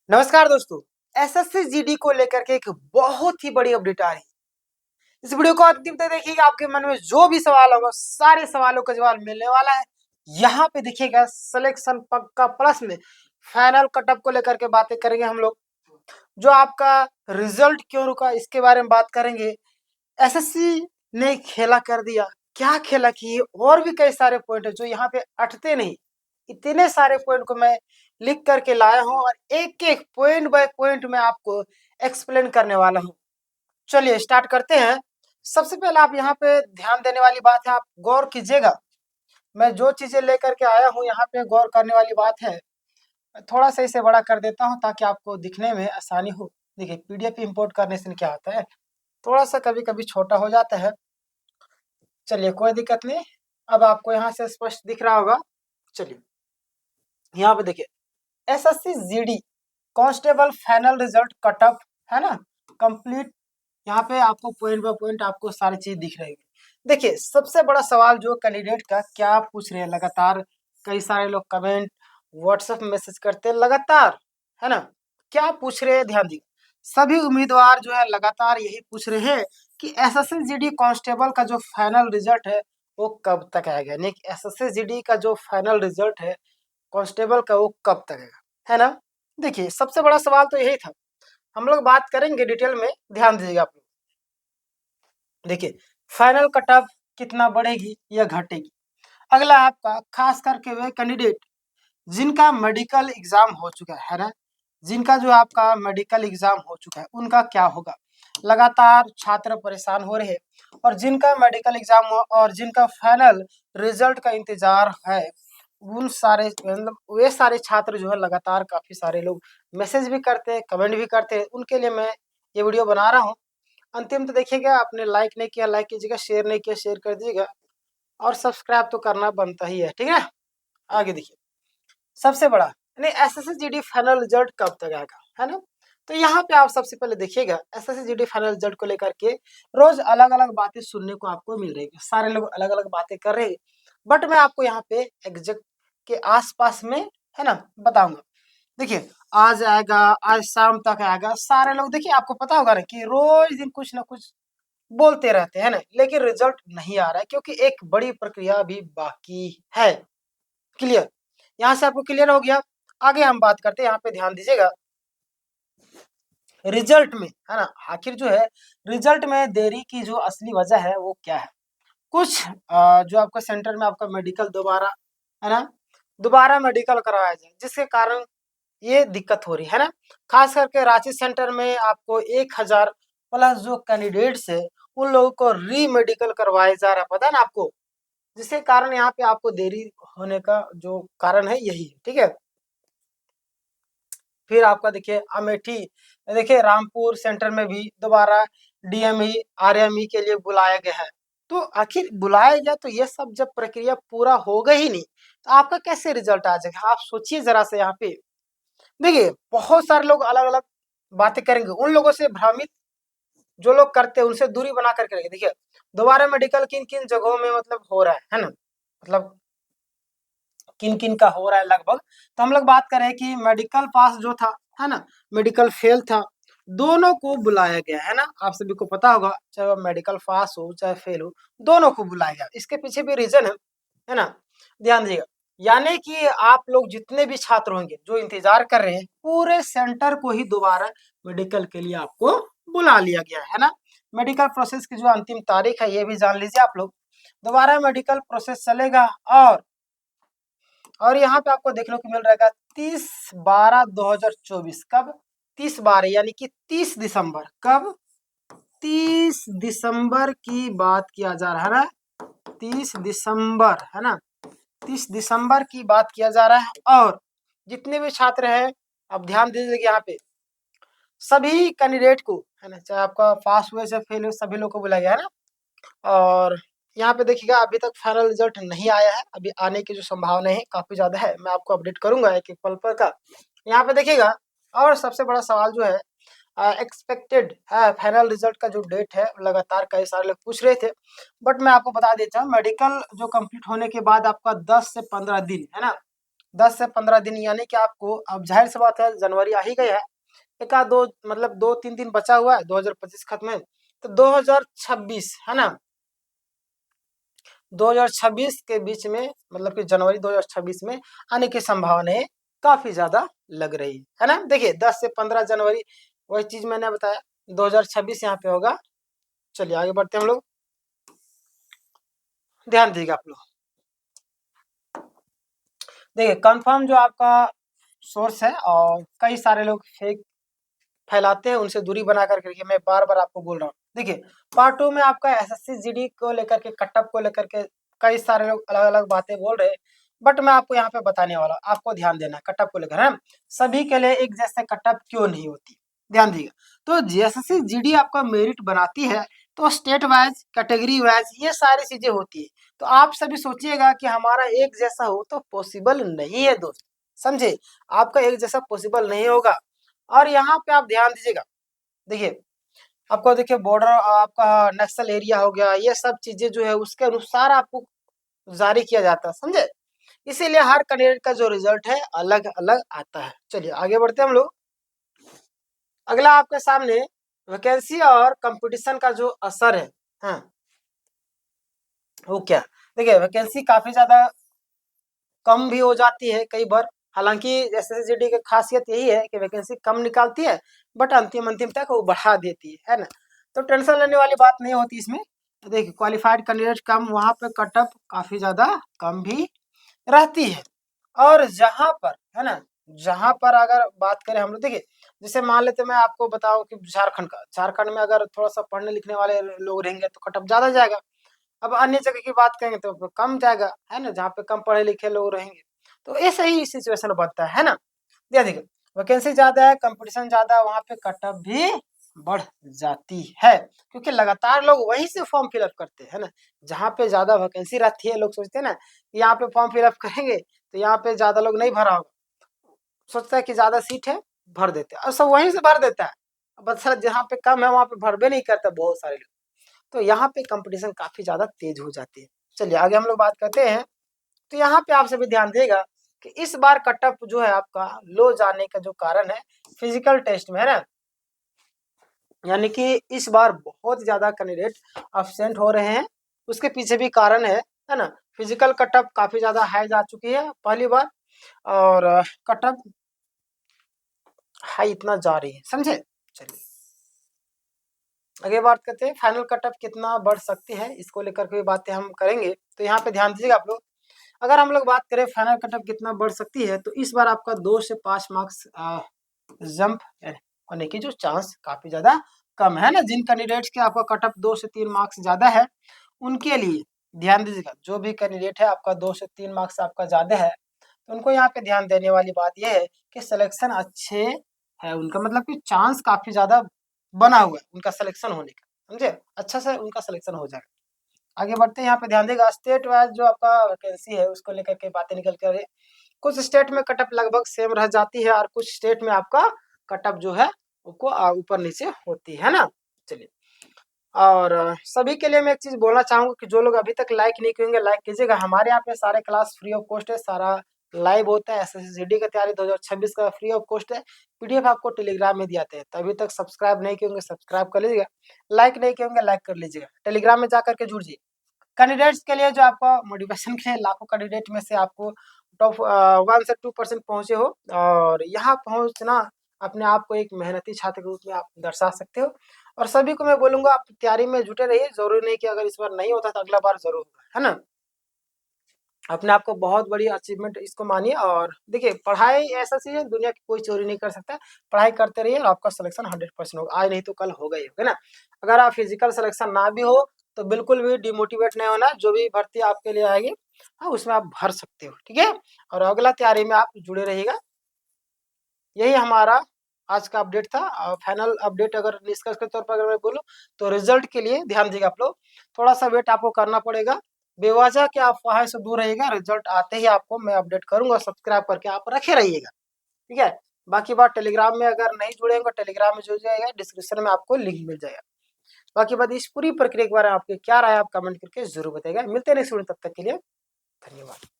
नमस्कार दोस्तों। SSC GD को लेकर के एक बहुत ही बड़ी अपडेट आ रही है। इस वीडियो को अंतिम तक देखिएगा, आपके मन में जो भी सवाल होगा सारे सवालों का जवाब मिलने वाला है। यहाँ पे देखिएगा सिलेक्शन पक्का प्लस में फाइनल कटअप को लेकर के बातें करेंगे हम लोग। जो आपका रिजल्ट क्यों रुका इसके बारे में बात करेंगे। एसएससी ने खेला कर दिया, क्या खेला किए, और भी कई सारे पॉइंट है जो यहाँ पे अटते नहीं। इतने सारे पॉइंट को मैं लिख करके लाया हूँ और एक एक पॉइंट बाय पॉइंट मैं आपको एक्सप्लेन करने वाला हूँ। चलिए स्टार्ट करते हैं। सबसे पहले आप यहाँ पे ध्यान देने वाली बात है, आप गौर कीजिएगा। मैं जो चीजें लेकर के आया हूँ यहाँ पे गौर करने वाली बात है। थोड़ा सा इसे बड़ा कर देता हूँ ताकि आपको दिखने में आसानी हो। देखिए पीडीएफ इंपोर्ट करने से क्या होता है, थोड़ा सा कभी कभी छोटा हो जाता है। चलिए कोई दिक्कत नहीं, अब आपको यहाँ से स्पष्ट दिख रहा होगा। चलिए यहाँ पे देखिए SSC GD constable final result कटअप है ना, कंप्लीट। यहाँ पे आपको पॉइंट बाय पॉइंट आपको सारी चीज दिख रही है। देखिए सबसे बड़ा सवाल जो कैंडिडेट का क्या पूछ रहे हैं, लगातार कई सारे लोग कमेंट व्हाट्सएप मैसेज करते हैं लगातार, है ना। क्या पूछ रहे हैं ध्यान दीजिए। सभी उम्मीदवार जो है लगातार यही पूछ रहे हैं कि एसएससी जीडी कांस्टेबल का जो फाइनल रिजल्ट है वो कब तक आएगा, यानी एसएससी जीडी का जो फाइनल रिजल्ट है कांस्टेबल का वो कब तक आएगा, है ना। देखिए सबसे बड़ा सवाल तो यही था। हम लोग बात करेंगे डिटेल में, ध्यान दीजिएगा आप लोग। देखिए फाइनल कटऑफ कितना बढ़ेगी या घटेगी। अगला आपका खास करके वे कैंडिडेट जिनका मेडिकल एग्जाम हो चुका है ना, जिनका जो आपका मेडिकल एग्जाम हो चुका है उनका क्या होगा। लगातार छात्र परेशान हो रहे हैं और जिनका मेडिकल एग्जाम हुआ और जिनका फाइनल रिजल्ट का इंतजार है, उन सारे मतलब वे सारे छात्र जो है लगातार काफी सारे लोग मैसेज भी करते हैं, कमेंट भी करते हैं। उनके लिए मैं ये वीडियो बना रहा हूँ। अंतिम तो देखिएगा, आपने लाइक नहीं किया लाइक कीजिएगा, शेयर नहीं किया शेयर कर दीजिएगा और सब्सक्राइब तो करना बनता ही है, ठीक है। आगे देखिए सबसे बड़ा यानी एसएससी जीडी फाइनल रिजल्ट कब तक आएगा, है ना। तो यहाँ पे आप सबसे पहले देखिएगा एसएससी जीडी फाइनल रिजल्ट को लेकर के रोज अलग अलग बातें सुनने को आपको मिल रही है, सारे लोग अलग अलग बातें कर रहे हैं। बट मैं आपको यहाँ पे एग्जैक्ट के आसपास में है ना बताऊंगा। देखिए आज आएगा, आज शाम तक आएगा, सारे लोग देखिए आपको पता होगा ना कि रोज दिन कुछ ना कुछ बोलते रहते हैं ना, लेकिन रिजल्ट नहीं आ रहा है क्योंकि एक बड़ी प्रक्रिया भी बाकी है। क्लियर, यहाँ से आपको क्लियर हो गया। आगे हम बात करते हैं, यहाँ पे ध्यान दीजिएगा रिजल्ट में, है ना। आखिर जो है रिजल्ट में देरी की जो असली वजह है वो क्या है। कुछ जो आपका सेंटर में आपका मेडिकल दोबारा, है ना, दोबारा मेडिकल करवाया जाए जिसके कारण ये दिक्कत हो रही है ना। खास करके रांची सेंटर में आपको 1000 प्लस जो कैंडिडेट्स है उन लोगों को री मेडिकल करवाया जा रहा है, पता है ना आपको, जिसके कारण यहाँ पे आपको देरी होने का जो कारण है यही है, ठीक है। फिर आपका देखिए अमेठी, देखिए रामपुर सेंटर में भी दोबारा डीएमई आरएमई के लिए बुलाया गया है। तो आखिर बुलाया गया तो ये सब जब प्रक्रिया पूरा होगा ही नहीं तो आपका कैसे रिजल्ट आ जाएगा, आप सोचिए जरा से। यहाँ पे देखिए बहुत सारे लोग अलग अलग बातें करेंगे, उन लोगों से भ्रमित जो लोग करते हैं उनसे दूरी बना करके रखिए। देखिए दोबारा मेडिकल किन किन जगहों में मतलब हो रहा है ना, मतलब किन किन का हो रहा है लगभग। तो हम लोग बात करें कि मेडिकल पास जो था, है ना, मेडिकल फेल था, दोनों को बुलाया गया है ना। आप सभी को पता होगा चाहे वो मेडिकल पास हो चाहे फेल हो, दोनों को बुलाया गया। इसके पीछे भी रीजन है ना, ध्यान दीजिएगा। यानी कि आप लोग जितने भी छात्र होंगे जो इंतजार कर रहे हैं, पूरे सेंटर को ही दोबारा मेडिकल के लिए आपको बुला लिया गया है ना। मेडिकल प्रोसेस की जो अंतिम तारीख है ये भी जान लीजिए आप लोग। दोबारा मेडिकल प्रोसेस चलेगा और यहाँ पे आपको देखने को मिल रहेगा 30/12/2024। कब? 30/12 यानी कि 30 दिसंबर। कब? 30 दिसंबर की बात किया जा रहा है ना, 30 दिसंबर, है ना, 30 दिसंबर की बात किया जा रहा है। और जितने भी छात्र हैं अब ध्यान दीजिए यहाँ पे सभी कैंडिडेट को, है ना, चाहे आपका पास हुए चाहे फेल हुए, सभी लोग को बुलाया गया है ना। और यहाँ पे देखिएगा अभी तक फाइनल रिजल्ट नहीं आया है, अभी आने की जो संभावना है काफी ज्यादा है। मैं आपको अपडेट करूंगा एक एक पल पर का। यहाँ पे देखिएगा और सबसे बड़ा सवाल जो है एक्सपेक्टेड है फाइनल रिजल्ट का जो डेट है, लगातार कई सारे लोग पूछ रहे थे। बट मैं आपको बता देता हूँ मेडिकल जो कंप्लीट होने के बाद आपका 10 से 15 दिन, है ना, 10 से 15 दिन, यानी कि आपको अब जाहिर सी बात है जनवरी आ ही गया है, एक आध दो मतलब 2-3 दिन बचा हुआ है 2025 खत्म है, तो 2026 है ना, 2026 के बीच में मतलब कि जनवरी 2026 में आने की संभावनाएं काफी ज्यादा लग रही है ना। देखिए 10 से 15 जनवरी, वही चीज मैंने बताया, 2026 यहाँ पे होगा। चलिए आगे बढ़ते हैं हम लोग, ध्यान दीजिएगा आप लोग। देखिए कंफर्म जो आपका सोर्स है, और कई सारे लोग फेक फैलाते हैं, उनसे दूरी बना करके रखिए, मैं बार बार आपको बोल रहा हूँ। देखिए पार्ट 2 में आपका एसएससी जीडी को लेकर के, कट ऑफ को लेकर के कई सारे लोग अलग अलग बातें बोल रहे हैं, बट मैं आपको यहाँ पे बताने वाला हूँ, आपको ध्यान देना है कट ऑफ को लेकर, है सभी के लिए एक जैसे कट ऑफ क्यों नहीं होती, ध्यान दीजिएगा। तो एसएससी जीडी आपका मेरिट बनाती है, तो स्टेट वाइज, कैटेगरी वाइज ये सारी चीजें होती है। तो आप सभी सोचिएगा कि हमारा एक जैसा हो, तो पॉसिबल नहीं है दोस्त, समझे, आपका एक जैसा पॉसिबल नहीं होगा। और यहाँ पे आप ध्यान दीजिएगा, देखिए आपको देखिए बॉर्डर आपका नक्सल एरिया हो गया, ये सब चीजें जो है उसके अनुसार आपको जारी किया जाता है, समझे, इसीलिए हर कैंडिडेट का जो रिजल्ट है अलग अलग आता है। चलिए आगे बढ़ते हैं हम लोग। अगला आपके सामने वैकेंसी और कंपटीशन का जो असर है, हाँ वो क्या, देखिए वैकेंसी काफी ज्यादा कम भी हो जाती है कई बार, हालांकि एसएसजीडी की खासियत यही है कि वैकेंसी कम निकालती है, बट अंतिम अंतिम तक वो बढ़ा देती है ना, तो टेंशन लेने वाली बात नहीं होती इसमें। तो देखिए क्वालिफाइड कैंडिडेट कम, वहाँ पे कट ऑफ काफी ज्यादा कम भी रहती है। और जहाँ पर है ना, जहाँ पर अगर बात करें हम लोग, देखिए जैसे मान लेते मैं आपको बताऊं कि झारखंड का, झारखंड में अगर थोड़ा सा पढ़ने लिखने वाले लोग रहेंगे तो कट ऑफ ज्यादा जाएगा। अब अन्य जगह की बात करेंगे तो कम जाएगा, है ना, जहाँ पे कम पढ़े लिखे लोग रहेंगे, तो ऐसा ही सिचुएशन बनता है ना। देखिए वैकेंसी ज्यादा है, कंपटीशन ज्यादा है, वहाँ पे कट ऑफ भी बढ़ जाती है, क्योंकि लगातार लोग वहीं से फॉर्म फिलअप करते हैं ना, जहाँ पे ज्यादा वैकेंसी रहती है, लोग सोचते हैं ना यहाँ पे फॉर्म फिलअप करेंगे तो यहाँ पे ज्यादा लोग नहीं भरा होगा, सोचता है कि ज्यादा सीट है भर देते हैं, और सब वहीं से भर देता है, बस जहाँ पे कम है वहाँ पे भरबे नहीं करता बहुत सारे लोग, तो यहाँ पे कंपटीशन काफी ज्यादा तेज हो जाती है। चलिए आगे हम लोग बात करते हैं। तो यहाँ पे आप सभी ध्यान देगा कि इस बार कट ऑफ जो है आपका लो जाने का जो कारण है फिजिकल टेस्ट में, है ना, यानी कि इस बार बहुत ज्यादा कैंडिडेट अब्सेंट हो रहे हैं, उसके पीछे भी कारण है ना, फिजिकल कट ऑफ काफी ज्यादा हाई जा चुकी है पहली बार, और कट ऑफ हाई इतना जा रही है, समझे। चलिए आगे बात करते हैं फाइनल कट ऑफ कितना बढ़ सकती है, इसको लेकर के बातें हम करेंगे। तो यहाँ पे ध्यान दीजिएगा आप लोग, अगर हम लोग बात करें फाइनल कट ऑफ कितना बढ़ सकती है, तो इस बार आपका 2 से 5 मार्क्स जंप होने की जो चांस काफी ज्यादा कम है ना, जिन कैंडिडेट्स के आपका कट ऑफ 2 से 3 मार्क्स ज्यादा है, उनके लिए ध्यान दीजिएगा, जो भी कैंडिडेट है आपका 2 से 3 मार्क्स आपका ज्यादा है, तो उनको यहाँ पे ध्यान देने वाली बात यह है कि सिलेक्शन अच्छे है उनका, मतलब कि चांस काफी ज्यादा बना हुआ है उनका सिलेक्शन होने का, समझे, अच्छा से उनका सिलेक्शन हो जाएगा। आगे बढ़ते हैं, यहाँ पे ध्यान देगा स्टेट वाइज जो आपका वैकेंसी है उसको लेकर के बातें निकल कर रही है। कुछ स्टेट में कट ऑफ लगभग सेम रह जाती है, और कुछ स्टेट में आपका कट ऑफ जो है उसको ऊपर नीचे होती है ना। चलिए और सभी के लिए मैं एक चीज बोलना चाहूंगा कि जो लोग अभी तक लाइक नहीं किए लाइक कीजिएगा, हमारे यहाँ पे सारे क्लास फ्री ऑफ कॉस्ट है, सारा लाइव होता है, एसएससीजीडी का तैयारी 2026 का फ्री ऑफ कॉस्ट है, पीडीएफ आपको टेलीग्राम में दिए जाते हैं, तो अभी तक सब्सक्राइब नहीं किए सब्सक्राइब कर लीजिएगा, लाइक नहीं किए लाइक कर लीजिएगा, टेलीग्राम में जाकर के जुड़ जाइए। कैंडिडेट्स के लिए जो आपका मोटिवेशन के लिए लाखों कैंडिडेट में से आपको टॉप 1 से 2% पहुंचे हो, और यहाँ पहुंचना अपने आप को एक मेहनती छात्र के रूप में आप दर्शा सकते हो। और सभी को मैं बोलूंगा आप तैयारी में जुटे रहिए, जरूरी नहीं कि अगर इस बार नहीं होता तो अगला बार जरूर होगा, है ना, अपने आप को बहुत बड़ी अचीवमेंट इसको मानिए। और देखिए पढ़ाई ऐसा चीज है, दुनिया की कोई चोरी नहीं कर सकता, पढ़ाई करते रहिए और आपका सिलेक्शन 100% होगा, आज नहीं तो कल होगा ही होगा ना। अगर आप फिजिकल सिलेक्शन ना भी हो तो बिल्कुल भी डिमोटिवेट नहीं होना, जो भी भर्ती आपके लिए आएगी हाँ उसमें आप भर सकते हो, ठीक है, और अगला तैयारी में आप जुड़े रहिएगा। यही हमारा आज का अपडेट था। फाइनल अपडेट अगर निष्कर्ष के तौर पर अगर मैं बोलूँ तो रिजल्ट के लिए ध्यान दीजिएगा आप लोग, थोड़ा सा वेट आपको करना पड़ेगा, बेवजह के अफवाह से दूर रहिएगा, रिजल्ट आते ही आपको मैं अपडेट करूंगा, सब्सक्राइब करके आप रखे रहिएगा, ठीक है। बाकी बात टेलीग्राम में अगर नहीं जुड़ेंगे, टेलीग्राम में जुड़ जाएगा, डिस्क्रिप्शन में आपको लिंक मिल जाएगा। बाकी बात इस पूरी प्रक्रिया के बारे में आपके क्या राय आप कमेंट करके जरूर बताइएगा। मिलते हैं नेक्स्ट वीडियो, तब तक के लिए धन्यवाद।